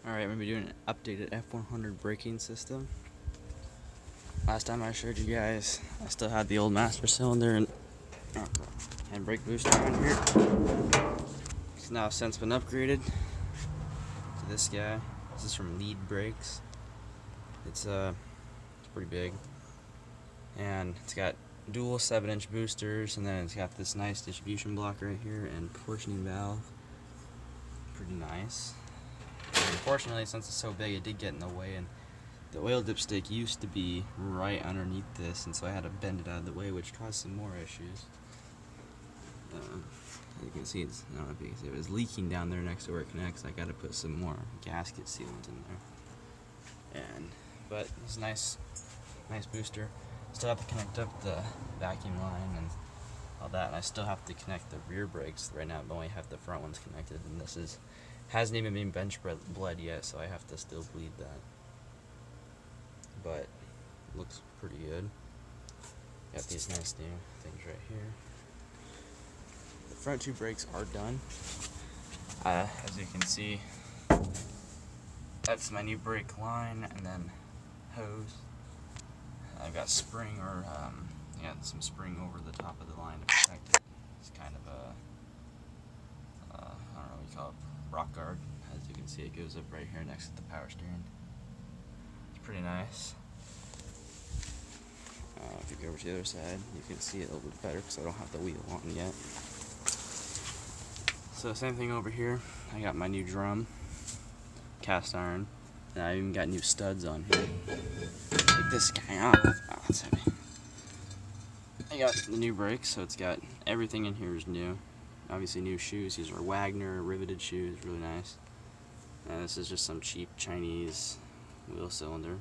Alright, I'm going to be doing an updated F100 braking system. Last time I showed you guys, I still had the old master cylinder and brake booster on here. It's now since been upgraded to this guy. This is from Lead Brakes. It's pretty big. And it's got dual 7-inch boosters, and then it's got this nice distribution block right here and portioning valve. Pretty nice. Unfortunately, since it's so big, it did get in the way, and the oil dipstick used to be right underneath this, and so I had to bend it out of the way, which caused some more issues. You can see, I don't know if you can see, it was leaking down there next to where it connects. I got to put some more gasket sealant in there. But it's a nice booster. Still have to connect up the vacuum line and all that, and I still have to connect the rear brakes. Right now, I only have the front ones connected, and this hasn't even been bench bled yet, so I have to still bleed that. But looks pretty good. Got these nice new things right here. The front two brakes are done. As you can see, that's my new brake line, and then hose. I've got spring, or some spring over the top of the line to protect it. It's kind of a, I don't know what you call it, rock guard. As you can see, it goes up right here next to the power steering. It's pretty nice. If you go over to the other side, you can see it a little bit better because I don't have the wheel on yet. So same thing over here. I got my new drum, cast iron, and I even got new studs on here. Take this guy off. Oh, it's heavy. I got the new brakes, so it's got everything in here is new. Obviously new shoes. These are Wagner riveted shoes, really nice. And this is just some cheap Chinese wheel cylinder.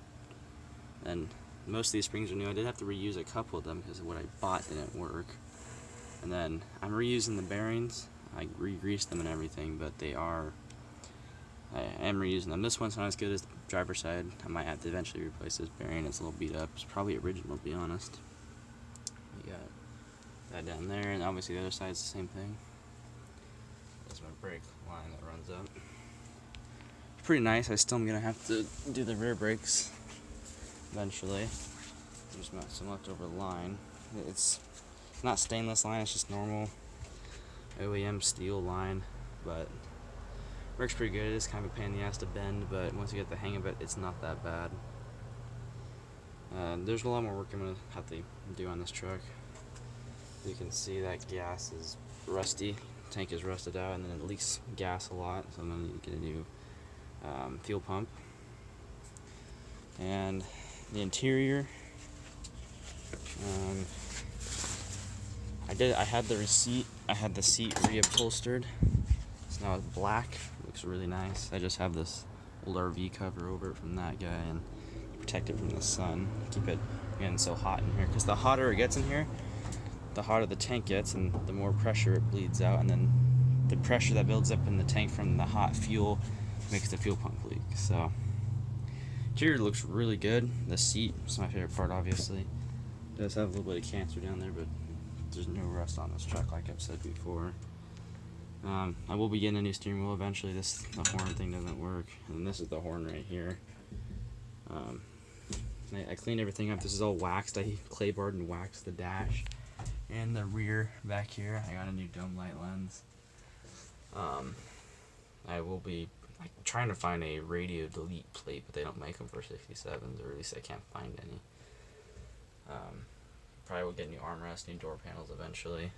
And most of these springs are new. I did have to reuse a couple of them because what I bought didn't work. And then I'm reusing the bearings. I re-greased them and everything, but I am reusing them. This one's not as good as the driver's side. I might have to eventually replace this bearing. It's a little beat up. It's probably original, to be honest. You got that down there, and obviously the other side's the same thing. That's my brake line that runs up. It's pretty nice. I still am going to have to do the rear brakes eventually. There's some leftover line. It's not stainless line, it's just normal OEM steel line, but works pretty good. It's kind of a pain in the ass to bend, but once you get the hang of it, it's not that bad. There's a lot more work I'm going to have to do on this truck. You can see that gas is rusty. The tank is rusted out, and then it leaks gas a lot, so I'm going to need to get a new fuel pump. And the interior, I had the seat reupholstered. It's now black. It looks really nice. I just have this old RV cover over it from that guy and protect it from the sun. Keep it getting so hot in here, because the hotter it gets in here, the hotter the tank gets, and the more pressure it bleeds out, and then the pressure that builds up in the tank from the hot fuel makes the fuel pump leak. So interior looks really good. The seat is my favorite part, obviously. It does have a little bit of cancer down there, but there's no rust on this truck, like I've said before. I will be getting a new steering wheel eventually. The horn thing doesn't work, and this is the horn right here. I cleaned everything up. This is all waxed. I clay barred and waxed the dash and the rear back here. I got a new dome light lens. I will be trying to find a radio delete plate, but they don't make them for 67s, or at least I can't find any. Probably will get new armrests, new door panels eventually.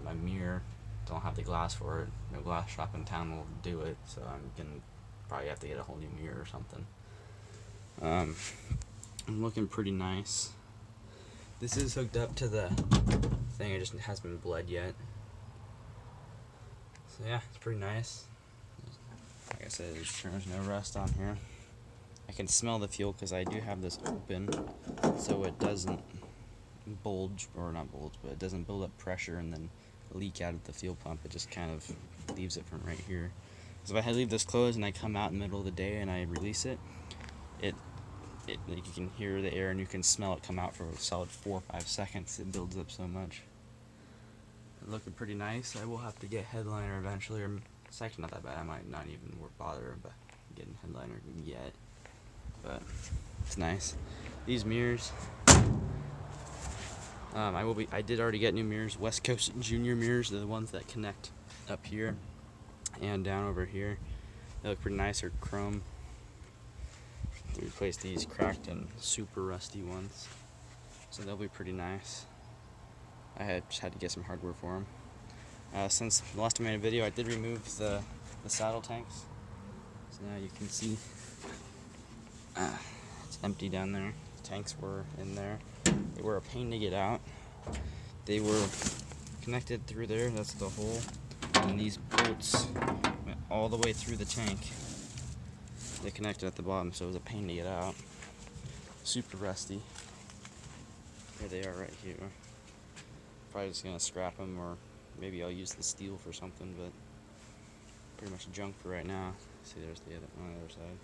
My mirror, don't have the glass for it. No glass shop in town will do it, so I'm gonna probably have to get a whole new mirror or something. I'm looking pretty nice. This is hooked up to the thing, it just hasn't been bled yet. So yeah, it's pretty nice. Like I said, there's no rust on here. I can smell the fuel because I do have this open, so it doesn't bulge, or not bulge, but it doesn't build up pressure and then leak out of the fuel pump. It just kind of leaves it from right here. So if I leave this closed and I come out in the middle of the day and I release it, like you can hear the air and you can smell it come out for a solid 4 or 5 seconds. It builds up so much. Looking pretty nice. I will have to get headliner eventually, or It's actually not that bad. I might not even bother about getting headliner yet, but it's nice. These mirrors, I did already get new mirrors. West Coast Junior mirrors. They're the ones that connect up here and down over here. They look pretty nice. They're chrome. They replaced these cracked and super rusty ones, so they'll be pretty nice. I just had to get some hardware for them. Since the last time I made a video, I did remove the saddle tanks. So now you can see it's empty down there. The tanks were in there. They were a pain to get out. They were connected through there. That's the hole. And these bolts went all the way through the tank. They connected at the bottom, so it was a pain to get out. Super rusty. Here they are right here. Probably just gonna scrap them, or maybe I'll use the steel for something, but pretty much junk for right now. See, there's the other one on the other side.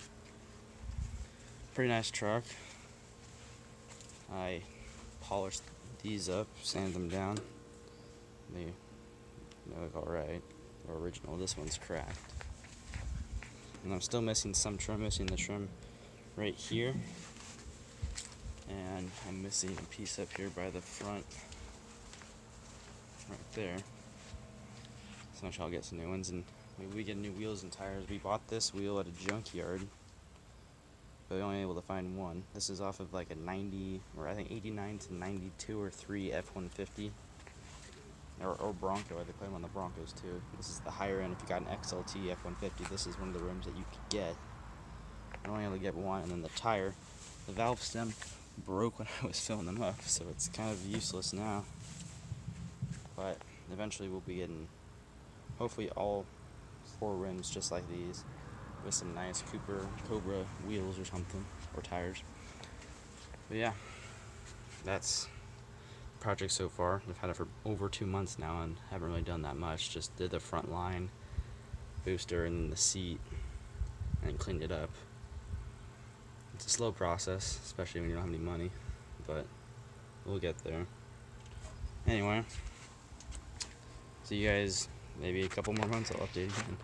Pretty nice truck. I polished these up, sanded them down. They look alright. They're original. This one's cracked. And I'm still missing some trim, missing the trim right here. And I'm missing a piece up here by the front. Right there. So I'll get some new ones, and maybe we get new wheels and tires. We bought this wheel at a junkyard, but we were only able to find one. This is off of like a 90, or I think 89 to 92 or 3 F150. Or Bronco. They play them on the Broncos too. This is the higher end. If you got an XLT F150, this is one of the rims that you could get. I only able to get one, and then the tire, the valve stem broke when I was filling them up, so it's kind of useless now. But eventually we'll be getting, hopefully, all 4 rims just like these, with some nice Cobra wheels or something, or tires. But yeah, that's project so far. I've had it for over 2 months now and haven't really done that much. Just did the front line booster and then the seat and cleaned it up. It's a slow process, especially when you don't have any money, but we'll get there. Anyway, see you guys maybe a couple more months. I'll update again.